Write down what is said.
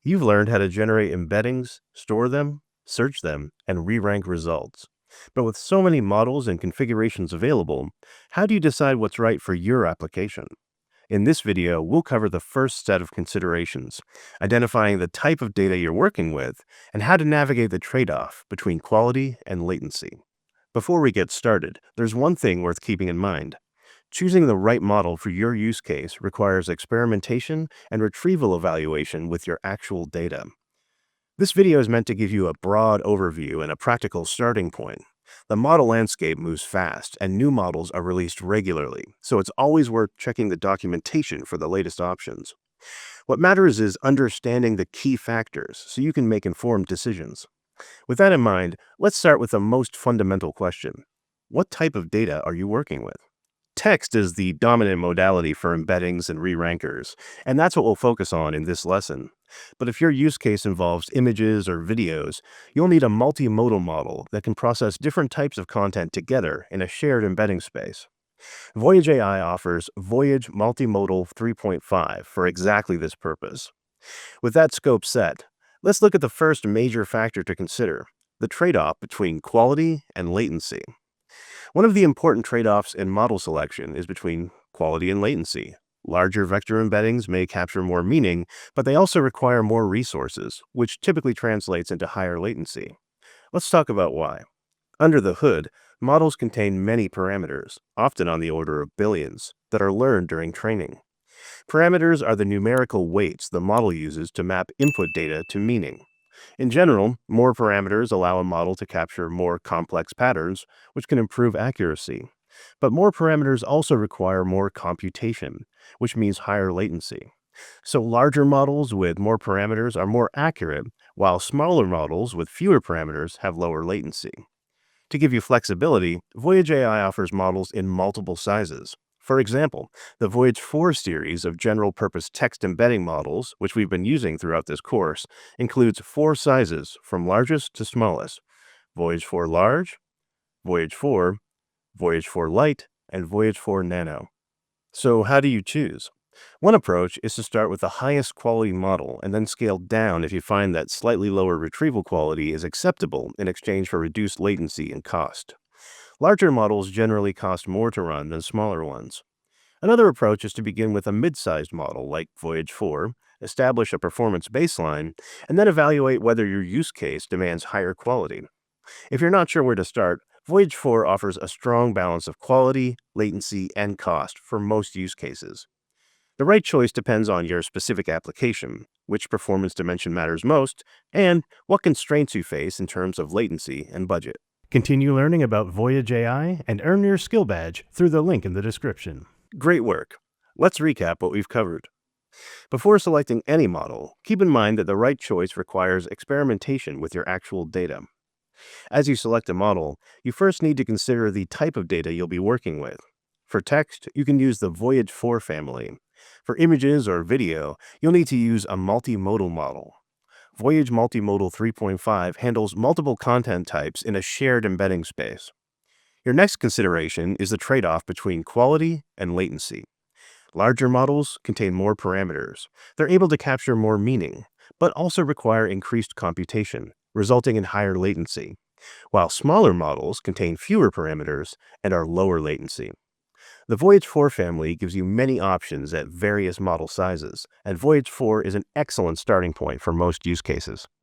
You've learned how to generate embeddings, store them, search them, and re-rank results. But with so many models and configurations available, how do you decide what's right for your application? In this video, we'll cover the first set of considerations, identifying the type of data you're working with and how to navigate the trade-off between quality and latency. Before we get started, there's one thing worth keeping in mind. Choosing the right model for your use case requires experimentation and retrieval evaluation with your actual data. This video is meant to give you a broad overview and a practical starting point. The model landscape moves fast, and new models are released regularly, so it's always worth checking the documentation for the latest options. What matters is understanding the key factors so you can make informed decisions. With that in mind, let's start with the most fundamental question. What type of data are you working with? Text is the dominant modality for embeddings and re-rankers, and that's what we'll focus on in this lesson. But if your use case involves images or videos, you'll need a multimodal model that can process different types of content together in a shared embedding space. VoyageAI offers Voyage Multimodal 3.5 for exactly this purpose. With that scope set, let's look at the first major factor to consider, the trade-off between quality and latency. One of the important trade-offs in model selection is between quality and latency. Larger vector embeddings may capture more meaning, but they also require more resources, which typically translates into higher latency. Let's talk about why. Under the hood, models contain many parameters, often on the order of billions, that are learned during training. Parameters are the numerical weights the model uses to map input data to meaning. In general, more parameters allow a model to capture more complex patterns, which can improve accuracy. But more parameters also require more computation, which means higher latency. So larger models with more parameters are more accurate, while smaller models with fewer parameters have lower latency. To give you flexibility, VoyageAI offers models in multiple sizes. For example, the Voyage 4 series of general-purpose text embedding models, which we've been using throughout this course, includes 4 sizes from largest to smallest: Voyage 4 Large, Voyage 4, Voyage 4 Lite, and Voyage 4 Nano. So how do you choose? One approach is to start with the highest quality model and then scale down if you find that slightly lower retrieval quality is acceptable in exchange for reduced latency and cost. Larger models generally cost more to run than smaller ones. Another approach is to begin with a mid-sized model like Voyage 4, establish a performance baseline, and then evaluate whether your use case demands higher quality. If you're not sure where to start, Voyage 4 offers a strong balance of quality, latency, and cost for most use cases. The right choice depends on your specific application, which performance dimension matters most, and what constraints you face in terms of latency and budget. Continue learning about VoyageAI and earn your skill badge through the link in the description. Great work. Let's recap what we've covered. Before selecting any model, keep in mind that the right choice requires experimentation with your actual data. As you select a model, you first need to consider the type of data you'll be working with. For text, you can use the Voyage 4 family. For images or video, you'll need to use a multimodal model. Voyage Multimodal 3.5 handles multiple content types in a shared embedding space. Your next consideration is the trade-off between quality and latency. Larger models contain more parameters. They're able to capture more meaning, but also require increased computation, resulting in higher latency, while smaller models contain fewer parameters and are lower latency. The Voyage 4 family gives you many options at various model sizes, and Voyage 4 is an excellent starting point for most use cases.